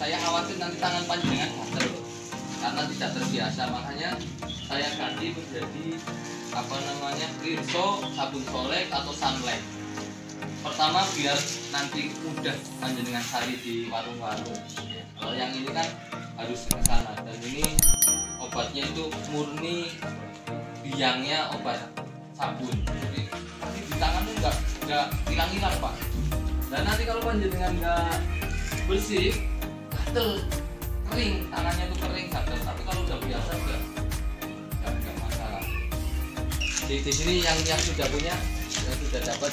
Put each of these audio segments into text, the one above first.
saya khawatir nanti tangan panjenengan gatel karena tidak terbiasa, makanya saya ganti menjadi apa namanya Rinso sabun solek atau sunlight. Pertama biar nanti mudah panjenengan cari di warung-warung. Kalau yang ini kan harus ke sana, dan ini obatnya itu murni biangnya obat sabun, jadi nanti di tangannya nggak hilang-hilang Pak. Dan nanti kalau panjenengan nggak bersih, gatel, kering, tangannya itu kering, gatel. Tapi kalau udah biasa nggak masalah. Di sini yang sudah punya, yang sudah dapat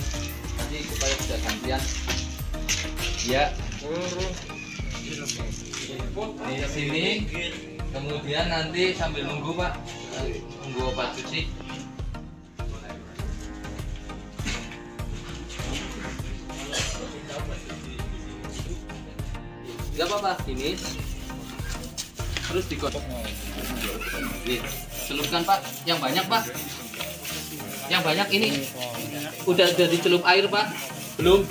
nanti supaya sudah gantian. Ya. Di sini, kemudian nanti sambil nunggu Pak, nunggu obat cuci. Gak apa-apa, ini terus dikocok. Celupkan Pak, yang banyak Pak, yang banyak ini. Udah dicelup air Pak? Belum?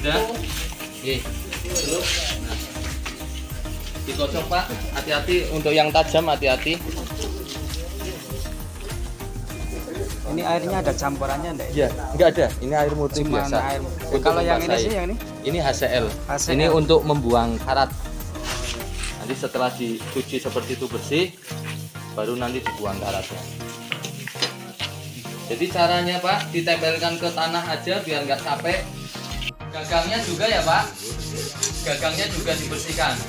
Udah? Celup. Nah, dikocok Pak, hati-hati untuk yang tajam, hati-hati. Ini airnya ada campurannya enggak? Iya, enggak ada. Ini air murni biasa. Air. Kalau yang ini sih, yang ini? Ini HCl. Ini untuk membuang karat. Nanti setelah dicuci seperti itu bersih, baru nanti dibuang karatnya. Jadi caranya Pak, ditempelkan ke tanah aja biar nggak capek. Gagangnya juga ya Pak. Gagangnya juga dibersihkan.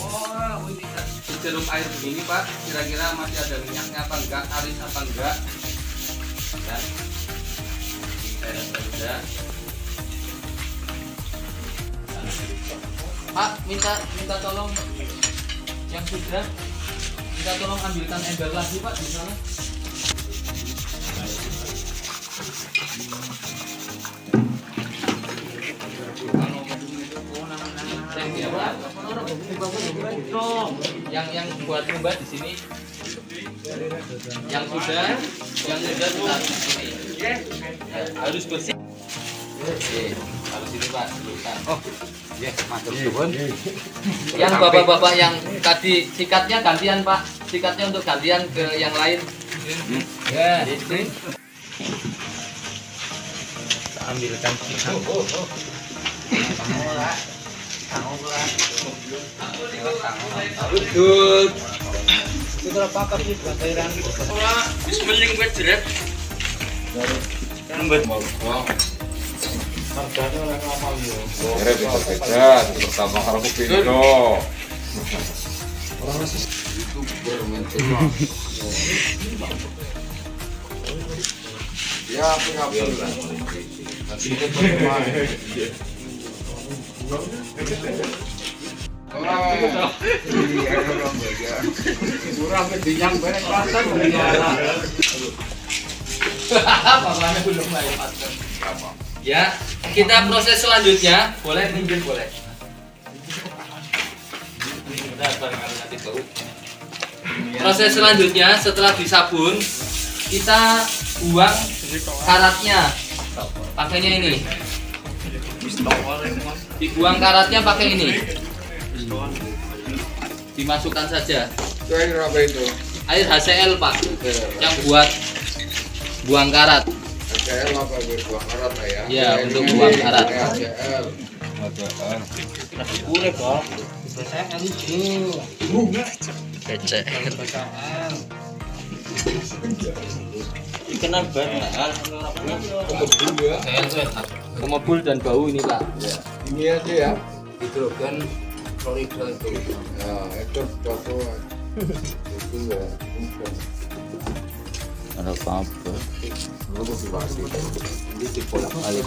Wow, ini dicelup air begini Pak, kira-kira masih ada minyaknya apa enggak, alis apa enggak. Dan sudah. Pak, minta tolong yang sudah, minta tolong ambilkan ember lagi Pak di sana. Yang buat mbak di sini, yang sudah ditaruh di sini, harus bersih. Harus ini Pak, celupkan. Oh, ya, matur suwun. Yang bapak-bapak yang tadi sikatnya gantian Pak, sikatnya untuk gantian ke yang lain. Ya, itu. Kita ambilkan sikat. Udut. Itu berapa kali bataran? Ora, wis meling kowe jret. Lembut. Harganya ora normal yo. Jret beda, pertama karo kupindo. Ora sih Itu bermentik. Ya, pengambil lah. Nanti itu bagaimana? Oh, iya, orang baca. Kurang kenyang bareng pasar. Bapaknya belum lagi pasar. Ya, kita proses selanjutnya. Boleh minjem boleh. Proses selanjutnya setelah disabun, kita buang karatnya. Pakainya ini. Dibuang karatnya pakai ini. Dimasukkan saja. Itu air apa itu? Air HCl Pak, yang buat buang karat. HCl apa buang karat ya? Ya, untuk buang karat. HCl. boleh, Pak. Dikenal banget. Kemebul ya. Kemebul dan bau ini Pak. Ya. Ini aja ya. Hidrogen klorida itu. Ya, itu cocok. Itu ya. Ada apa? Lu mesti pasti. Ini dibolak-balik.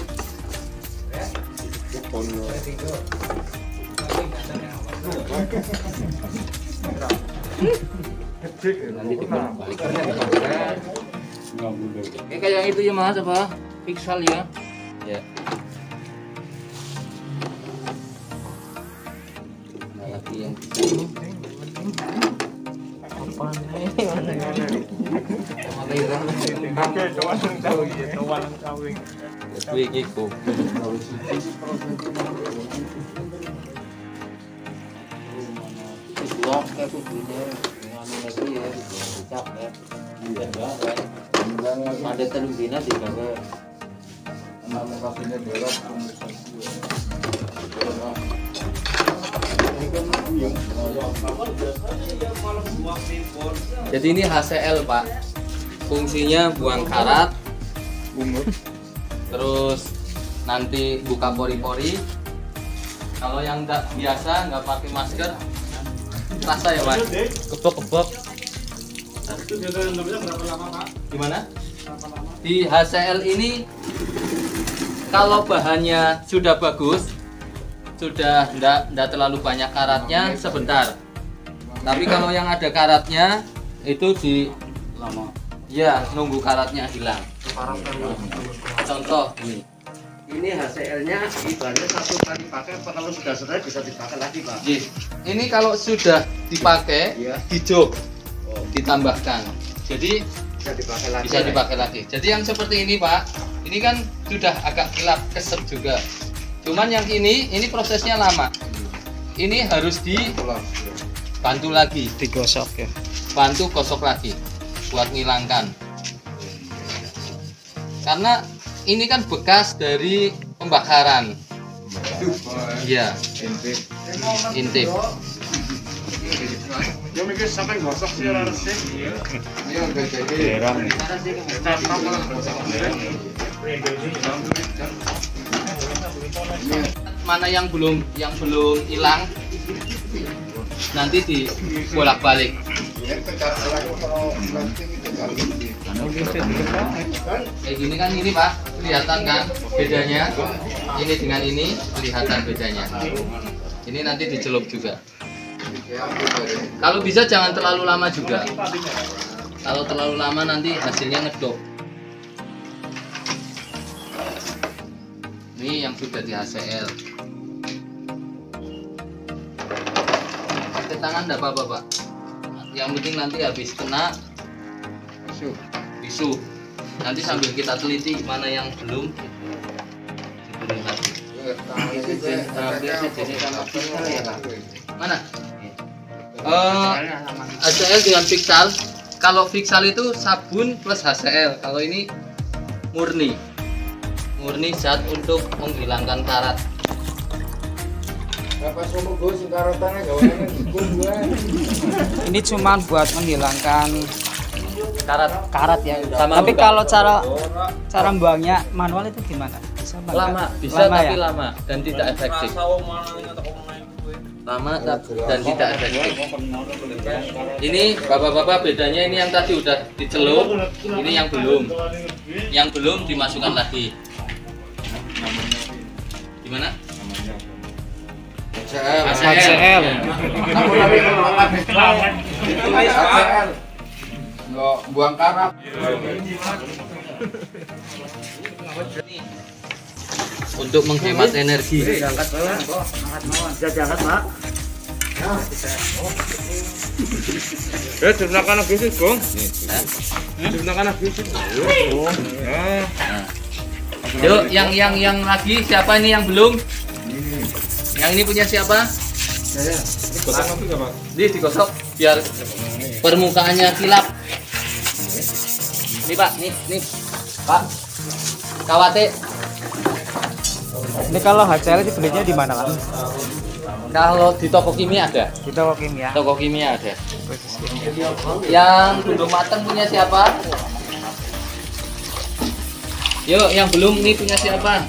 Nanti dibolak-balik. Kayak itu ya Mas apa? Pixel ya. Ya. Ada lagi yang pakai kudunya nganu lagi ya dicap ya. Enggak ada telung dina digawe. Nama kasihnya dewas Jadi ini HCL Pak, fungsinya buang karat, terus nanti buka pori-pori. Kalau yang nggak biasa nggak pakai masker, rasa ya Pak, kebok-kebok. Itu biasa namanya berapa lama Pak? Gimana? Di HCL ini kalau bahannya sudah bagus, sudah nggak terlalu banyak karatnya, sebentar. Tapi kalau yang ada karatnya itu di lama. ya nunggu karatnya hilang. Contoh ini. Ini HCL-nya ibaratnya satu kali pakai, kalau sudah selesai bisa dipakai lagi Pak. Yes. Ini kalau sudah dipakai, Iya. hijau ditambahkan. Jadi Bisa dipakai lagi. bisa dipakai lagi. Jadi yang seperti ini Pak, ini kan sudah agak gelap, kesep juga. Cuman yang ini prosesnya lama. Ini harus dibantu lagi, Digosok ya. bantu gosok lagi buat ngilangkan. Karena ini kan bekas dari pembakaran. Iya, intip. Ya mikir sampai gosok sih harus sih. Iya enggak jadi. Mana yang belum hilang nanti dibolak-balik. Kayak gini kan ini Pak, kelihatan kan bedanya? Ini dengan ini kelihatan bedanya. Ini nanti dicelup juga. Kalau bisa jangan terlalu lama juga. Kalau terlalu lama nanti hasilnya ngedok. Ini yang sudah di HCL. Pakai tangan enggak apa-apa Pak. Yang penting nanti habis kena bisu. Nanti sambil kita teliti mana yang belum diberi lagi. Mana? HCL dengan Fixal. Kalau Fixal itu sabun plus HCL. Kalau ini murni zat untuk menghilangkan karat. Ini cuma buat menghilangkan karat ya. Sama Tapi bukan? kalau cara buangnya manual itu gimana? Bisa Bang? Lama, bisa Lama tapi ya? lama dan tidak efektif. Lama dan tidak efektif. Ini bapak-bapak bedanya ini yang tadi udah dicelup, ini yang belum. Yang belum dimasukkan lagi. Gimana? HCL. Nggak buang karat. Untuk menghemat energi. Bisa diangkat Pak. Digunakan lagi sih, Bang. Digunakan lagi sih. Yuk, yang lagi siapa ini yang belum? Yang ini punya siapa? Ini digosok biar permukaannya kilap. Nih Pak, nih Pak. Kawate. Ini kalau HCL itu belinya di mana Pak? Kalau di toko kimia ada. Di toko kimia. Toko kimia ada. Yang belum matang punya siapa? Yuk, yang belum ini punya siapa?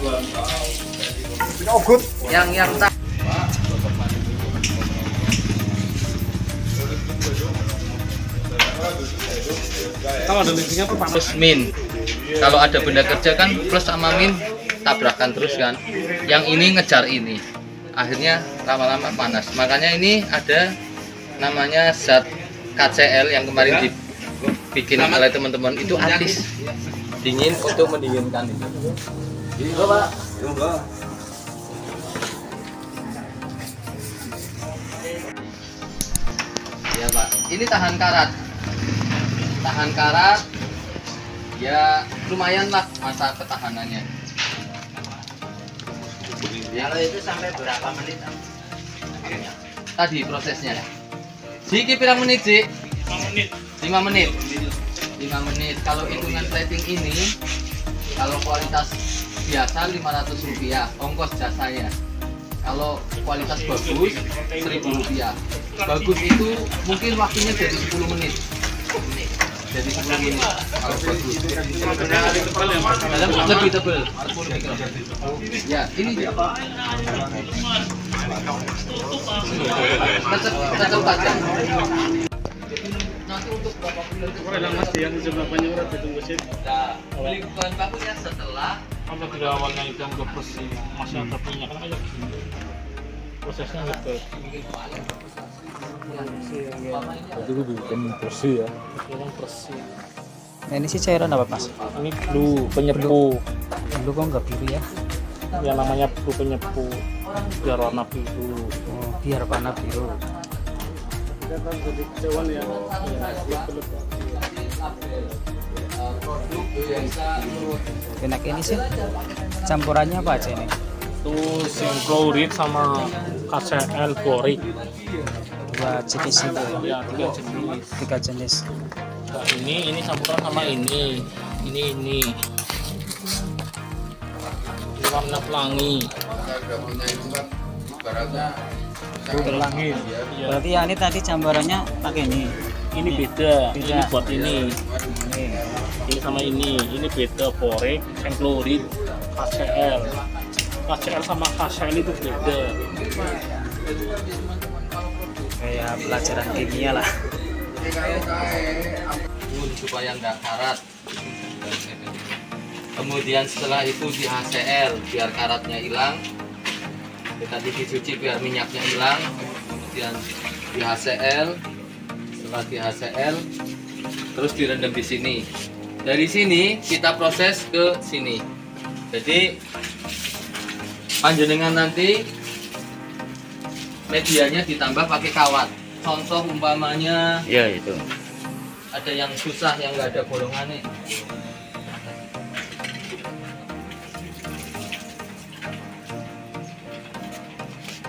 Yang tak. Kalau ada linknya tuh Plus min. Kalau ada benda kerja kan plus sama min tabrakan terus kan. Yang ini ngejar ini. Akhirnya lama-lama panas. Makanya ini ada namanya zat KCL yang kemarin dibikin oleh teman-teman itu atis. Dingin untuk mendinginkan itu. Iya, Pak. Ya, Pak. Ini tahan karat. Tahan karat. Ya, lumayan lah masa ketahanannya. Kalau itu sampai berapa menit? Tadi prosesnya Siki pirang menit sih? 5 menit. 5 menit. Kalau hitungan plating ini, kalau kualitas biasa Rp500, ongkos jasanya. Kalau kualitas bagus Rp1.000. Bagus itu mungkin waktunya jadi 10 menit. Jadi 10 menit kalau bagus. Lebih tebal. Ya, ini dia. Tetap tajam. Nanti untuk berapa bulan itu? Orang Mas yang sebelahnya udah ditunggu sih. Nah, beli bahan bakunya setelah Apa tidak awalnya itu yang ke bersih masih ada punya kan aja prosesnya gitu. Itu bikin bersih ya. Bikin bersih. Nah, ini sih cairan apa mas? Ini blue penyepu. Lu kok nggak biru ya? Yang namanya blue penyepu. Biar warna biru. Oh, biar warna biru. Kita kan jadi kecewaan ya. Enak ini sih. Campurannya apa aja ini? Itu sinklorid sama KCl borik. Dua jenis itu ya? Ya 3 jenis. 3 jenis. Nah, ini campuran sama ini warna pelangi. Pelangi. Ya. Berarti ya ini tadi campurannya pakai ini. Ini beda. Ini Beda. buat ini. Ini. Ini sama ini beda borik, sinklorid, KCl sama KCl itu beda. Kayak pelajaran kimia lah. supaya nggak karat. Kemudian setelah itu di HCl biar karatnya hilang. Kita dicuci biar minyaknya hilang. Kemudian di HCl, setelah di HCl terus direndam di sini. Dari sini kita proses ke sini. Jadi panjenengan nanti medianya ditambah pakai kawat. Contoh umpamanya Ya itu. ada yang susah yang nggak ada bolongannya.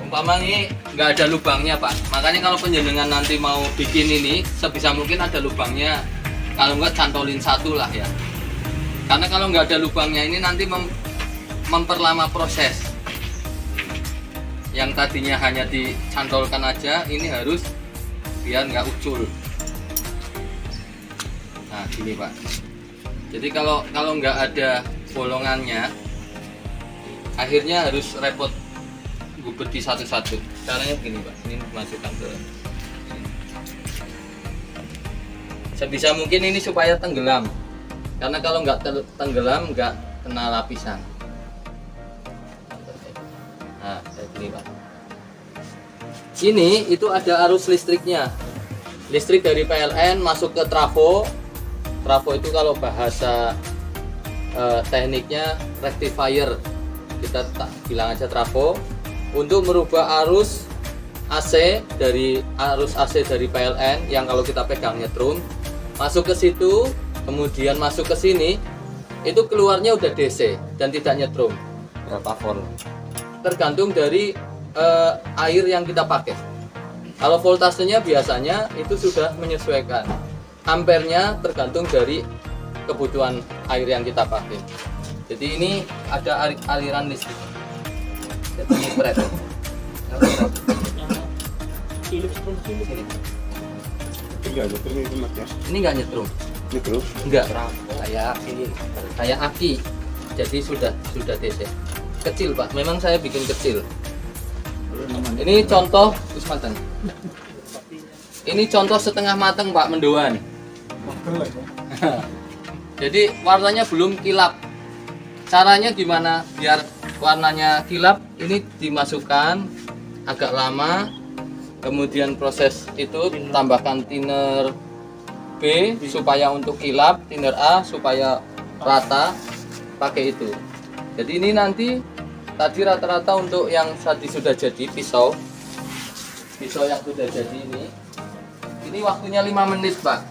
Umpamanya nggak ada lubangnya Pak, makanya kalau penjenengan nanti mau bikin ini sebisa mungkin ada lubangnya, kalau nggak cantolin satu lah ya, karena kalau nggak ada lubangnya ini nanti memperlama proses. Yang tadinya hanya dicantolkan aja, ini harus biar nggak ucul. Nah gini Pak, jadi kalau nggak ada bolongannya, akhirnya harus repot gubet di satu-satu. Caranya begini Pak, ini masukkan ke sini. Sebisa mungkin ini supaya tenggelam, karena kalau nggak tenggelam nggak kena lapisan. Nah kayak gini Pak. Ini itu ada arus listriknya, listrik dari PLN masuk ke trafo. Trafo itu kalau bahasa tekniknya rectifier, kita bilang aja trafo, untuk merubah arus AC dari PLN yang kalau kita pegang nyetrum masuk ke situ, kemudian masuk ke sini, itu keluarnya udah DC dan tidak nyetrum. Berapa volt? Tergantung dari air yang kita pakai. Kalau voltasenya biasanya itu sudah menyesuaikan. Ampernya tergantung dari kebutuhan air yang kita pakai. Jadi ini ada aliran listrik. Jadi thread. Enggak nyetrum itu Mas ya. Ini nggak nyetrum. Nyetrum. Enggak. Kayak aki. Jadi sudah DC. Kecil Pak. Memang saya bikin kecil. Ini contoh Usmatan. Ini contoh setengah matang Pak, mendoan. Jadi warnanya belum kilap. Caranya gimana biar warnanya kilap? Ini dimasukkan agak lama, kemudian proses itu tambahkan thinner B supaya untuk kilap, thinner A supaya rata, pakai itu. Jadi ini nanti tadi rata-rata untuk yang tadi sudah jadi pisau yang sudah jadi ini waktunya 5 menit Pak.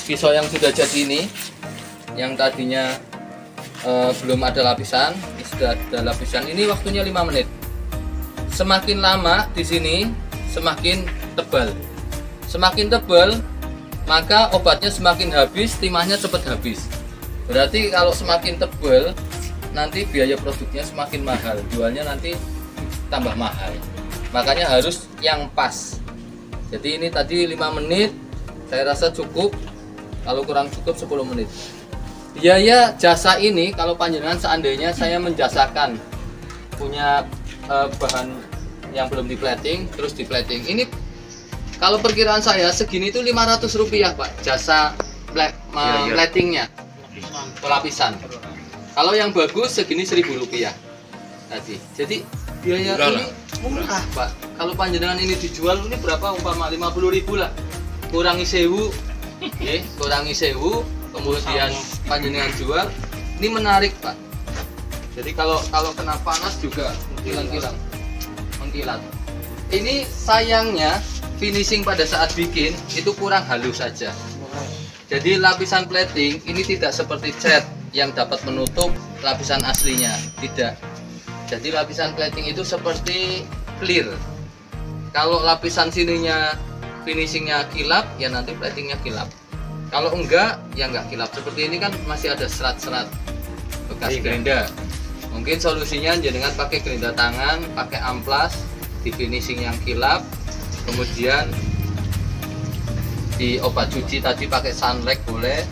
Pisau yang sudah jadi ini, yang tadinya belum ada lapisan, ini sudah ada lapisan, ini waktunya 5 menit. Semakin lama di sini semakin tebal. semakin tebal maka obatnya semakin habis, timahnya cepat habis. Berarti kalau semakin tebal nanti biaya produknya semakin mahal, jualnya nanti tambah mahal. Makanya harus yang pas. Jadi ini tadi 5 menit, saya rasa cukup. Kalau kurang cukup 10 menit. Biaya jasa ini kalau panjenengan seandainya saya menjasakan punya bahan yang belum di plating, terus di plating. Ini kalau perkiraan saya segini itu Rp500 Pak, jasa platingnya, pelapisan. Kalau yang bagus segini Rp1.000 tadi. Jadi biaya ini murah Pak. Kalau panjenengan ini dijual ini berapa? Umpama 50.000 lah. Kurangi 1.000, kurangi 1.000, kemudian panjenengan jual. Ini menarik Pak. Jadi kalau kena panas juga mengkilat. Ini sayangnya finishing pada saat bikin itu kurang halus saja. Jadi lapisan plating ini tidak seperti cat yang dapat menutup lapisan aslinya, tidak. Jadi lapisan plating itu seperti clear. Kalau lapisan sininya finishingnya kilap, ya nanti platingnya kilap. Kalau enggak, ya enggak kilap. Seperti ini kan masih ada serat-serat bekas gerinda. Mungkin solusinya jenengan pakai gerinda tangan, pakai amplas di finishing yang kilap. Kemudian di obat cuci tadi pakai Sunlight boleh.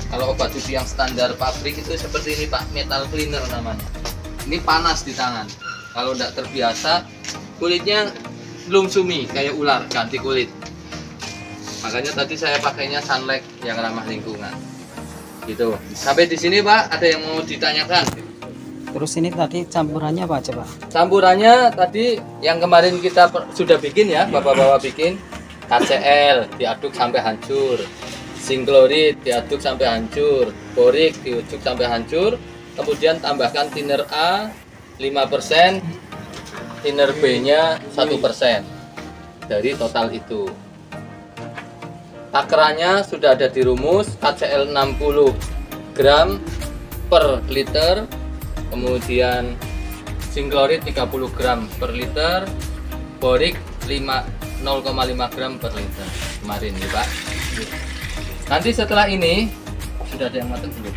Kalau obat cuci yang standar pabrik itu seperti ini Pak, metal cleaner namanya. Ini panas di tangan. Kalau tidak terbiasa, kulitnya lumsumi kayak ular, ganti kulit. Makanya tadi saya pakainya Sunlight yang ramah lingkungan. Gitu. Sampai di sini Pak, ada yang mau ditanyakan? Terus ini tadi campurannya apa aja Pak? Campurannya tadi yang kemarin kita sudah bikin ya, bapak-bapak bikin. KCl diaduk sampai hancur, zinc klorid diaduk sampai hancur, borik diaduk sampai hancur, kemudian tambahkan thinner A 5%, thinner B nya 1% dari total itu. Takarannya sudah ada di rumus, KCl 60 gram per liter, kemudian zinc klorid 30 gram per liter, borik 0,5 gram per liter kemarin nih Pak. Nanti setelah ini sudah ada yang matang belum?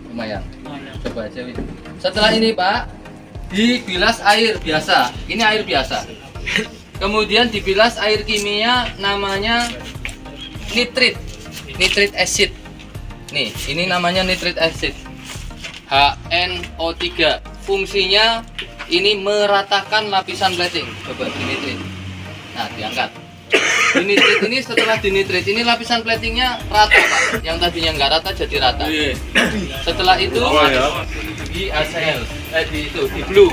Lumayan. Coba aja. Setelah ini Pak, dibilas air biasa. Ini air biasa. Kemudian dibilas air kimia namanya nitrit acid. Nih, ini namanya nitrit acid. HNO3. Fungsinya ini meratakan lapisan plating. Coba dinitrit. Nah, diangkat. Dinitrit ini setelah dinitrit ini lapisan platingnya rata Pak. Yang tadinya nggak rata jadi rata. Setelah itu di HCl, di blue.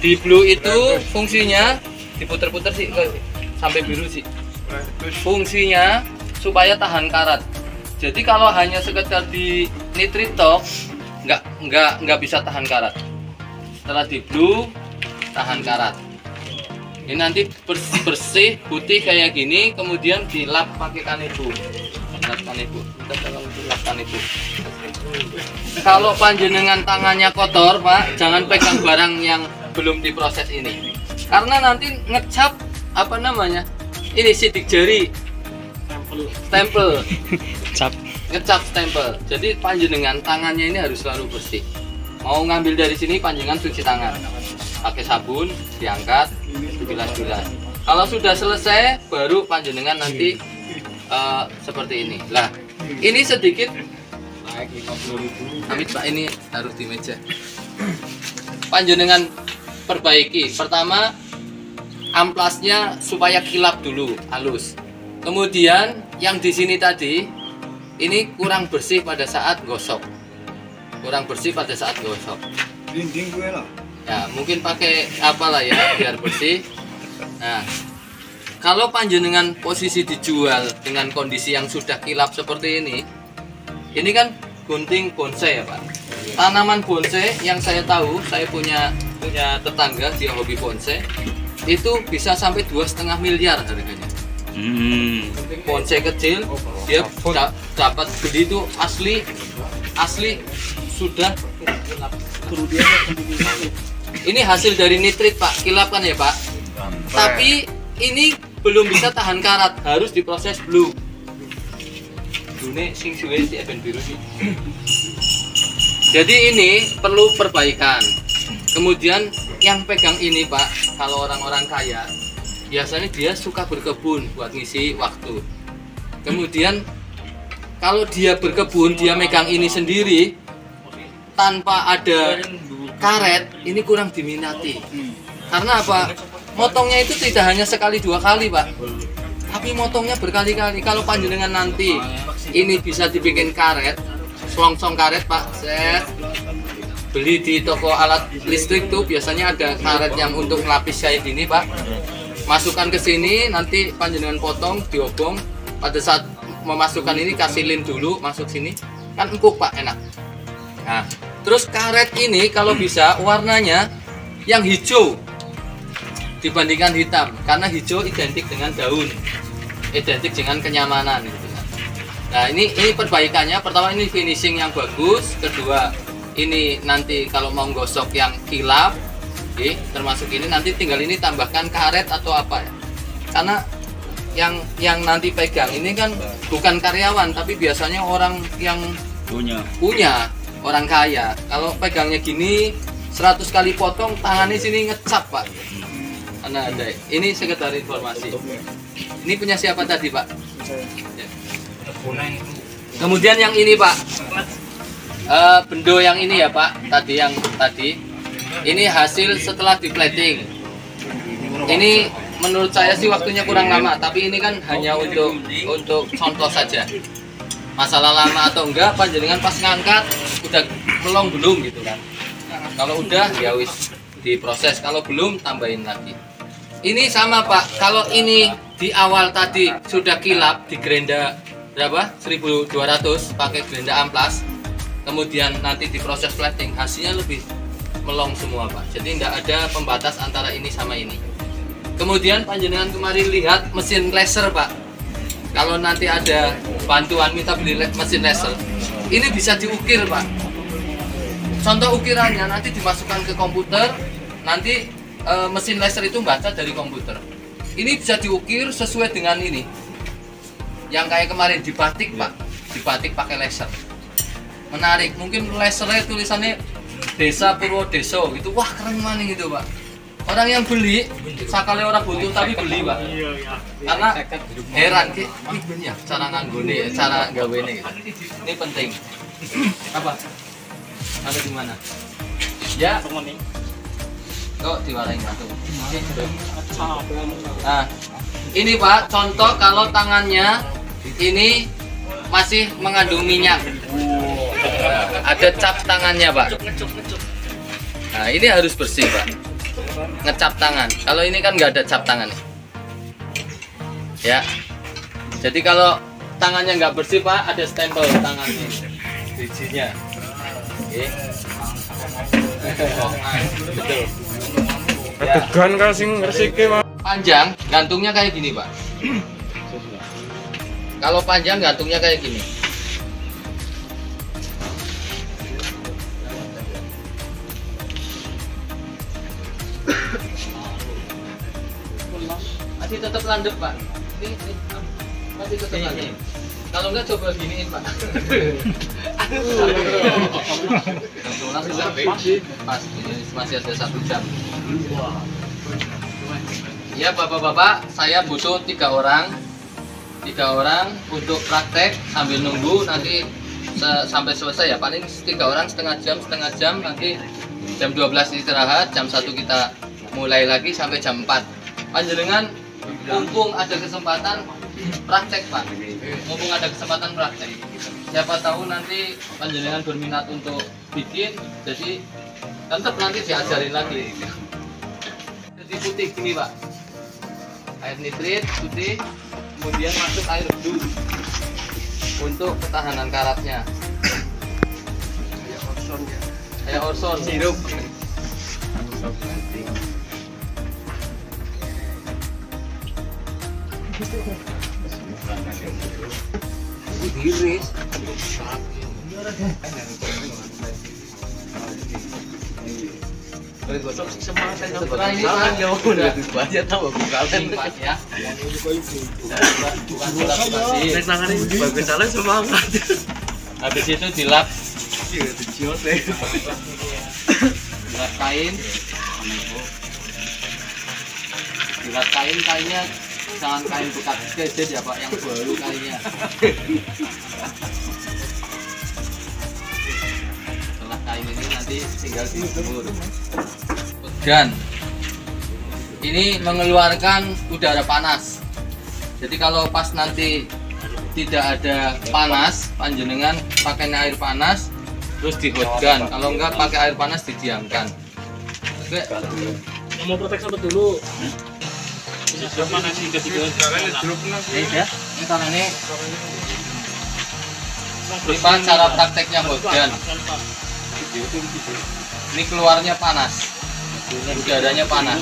Di blue itu fungsinya diputer-puter sih sampai biru sih. Fungsinya supaya tahan karat. Jadi kalau hanya sekedar di nitrit tok nggak bisa tahan karat. Setelah di blue tahan karat. Ini nanti bersih putih kayak gini, kemudian dilap pakai Kanebo. Kita tolong dilap Kanebo. Kalau panjenengan tangannya kotor Pak, jangan pegang barang yang belum diproses ini. Karena nanti ngecap apa namanya? Ini sidik jari. Stempel. Ngecap stempel. Jadi panjenengan tangannya ini harus selalu bersih. Mau ngambil dari sini panjenengan cuci tangan. Pakai sabun, diangkat, dibilas-bilas. Kalau sudah selesai baru panjenengan nanti seperti ini. Lah, ini sedikit Amit Pak, ini taruh di meja. Panjenengan perbaiki. Pertama, amplasnya supaya kilap dulu, halus. Kemudian yang di sini tadi ini kurang bersih pada saat gosok. Dinding gue lah. Ya, mungkin pakai apalah ya biar bersih. Nah, kalau panjenengan posisi dijual dengan kondisi yang sudah kilap seperti ini kan gunting bonsai ya Pak. Tanaman bonsai yang saya tahu, saya punya tetangga dia hobi bonsai, itu bisa sampai 2,5 miliar harganya. Bonsai kecil dia dapat beli itu asli sudah Ini hasil dari nitrit Pak, kilap kan ya Pak. Tapi ini belum bisa tahan karat, harus diproses blue. Ini sing suwe si eben biru sih. Jadi ini perlu perbaikan. Kemudian yang pegang ini Pak, kalau orang-orang kaya biasanya dia suka berkebun buat ngisi waktu. Kemudian kalau dia berkebun, dia megang ini sendiri tanpa ada karet, ini kurang diminati. Karena apa? Motongnya itu tidak hanya sekali dua kali Pak, tapi motongnya berkali-kali. Kalau panjenengan nanti ini bisa dibikin karet, selongsong karet Pak, set beli di toko alat listrik tuh biasanya ada karet yang untuk ngelapis kayak gini Pak. Masukkan ke sini, nanti panjenengan potong, diobong. Pada saat memasukkan ini kasih lin dulu, masuk sini, kan empuk Pak, enak. Nah, terus karet ini kalau bisa warnanya yang hijau dibandingkan hitam, karena hijau identik dengan daun, identik dengan kenyamanan gitu kan. Nah ini perbaikannya, pertama ini finishing yang bagus, kedua ini nanti kalau mau gosok yang kilap, termasuk ini nanti tinggal ini tambahkan karet atau apa ya, karena yang nanti pegang ini kan bukan karyawan tapi biasanya orang yang punya orang kaya. Kalau pegangnya gini 100 kali potong, tangannya sini ngecap Pak. Karena ada ini sekedar informasi. Ini punya siapa tadi Pak? Ya. Kemudian yang ini Pak, bendo yang ini ya Pak, tadi ini hasil setelah di plating. Ini menurut saya sih waktunya kurang lama, tapi ini kan hanya untuk contoh saja. Masalah lama atau enggak, panjenengan pas ngangkat udah melong belum gitu kan. Kalau udah ya wis diproses, kalau belum tambahin lagi. Ini sama Pak, kalau ini di awal tadi sudah kilap di gerinda berapa? 1200 pakai gerinda amplas. Kemudian nanti diproses plating, hasilnya lebih melong semua Pak. Jadi tidak ada pembatas antara ini sama ini. Kemudian panjenengan kemarin lihat mesin laser Pak. Kalau nanti ada bantuan minta beli mesin laser, ini bisa diukir Pak. Contoh ukirannya nanti dimasukkan ke komputer, nanti mesin laser itu baca dari komputer. Ini bisa diukir sesuai dengan ini. Yang kayak kemarin dibatik Pak, dibatik pakai laser. Menarik, mungkin lasernya tulisannya Desa Purwodeso gitu, wah keren maning gitu Pak. Orang yang beli, sakale orang butuh tapi beli Pak. Karena heran ki, ya cara nganggone, cara gawene gitu. Ini penting. Apa? Ada di mana? Ya. Kok diwarain satu. Nah, ini Pak, contoh kalau tangannya ini masih mengandung minyak. Ada cap tangannya Pak. Nah, ini harus bersih Pak. Ngecap tangan. Kalau ini kan nggak ada cap tangan. Ya. Jadi kalau tangannya nggak bersih Pak, ada stempel tangannya, bijinya. Oke. Betul. Adegan kan sing resike Mas. Panjang, gantungnya kayak gini Pak. Kalau panjang gantungnya kayak gini. Masih tetap landep Pak. Ini masih tetap landep. Kalau enggak coba giniin Pak. Pas, masih ada 1 jam. Ya bapak-bapak, saya butuh 3 orang. 3 orang untuk praktek sambil nunggu nanti sampai selesai ya. Paling 3 orang setengah jam nanti jam 12 istirahat, jam 1 kita mulai lagi sampai jam 4. Panjenengan mumpung ada kesempatan praktek Pak, mumpung ada kesempatan praktek. Siapa tahu nanti panjenengan berminat untuk bikin, jadi tetap nanti diajarin lagi. Jadi putih gini Pak, air nitrit putih, kemudian masuk air blue untuk ketahanan karatnya. Kayak Orson sirup. Iris. Setelah ini Pak, udah banyak tahu bukan Pak ya. Bukan semangat. Habis itu dilap kain. Dilap kainnya jangan kain bekas sketch ya Pak, yang baru kainnya. Setelah kain ini nanti tinggal dijemur. Dan ini mengeluarkan udara panas. Jadi kalau pas nanti tidak ada panas, panjenengan pakai air panas terus dihotkan. Kalau enggak pakai air panas didiamkan. Oke. Mau protek apa dulu? Siapa nasi ketiga? Ya, ini karena ini Pak cara prakteknya hotgan. Ini keluarnya panas, udaranya panas.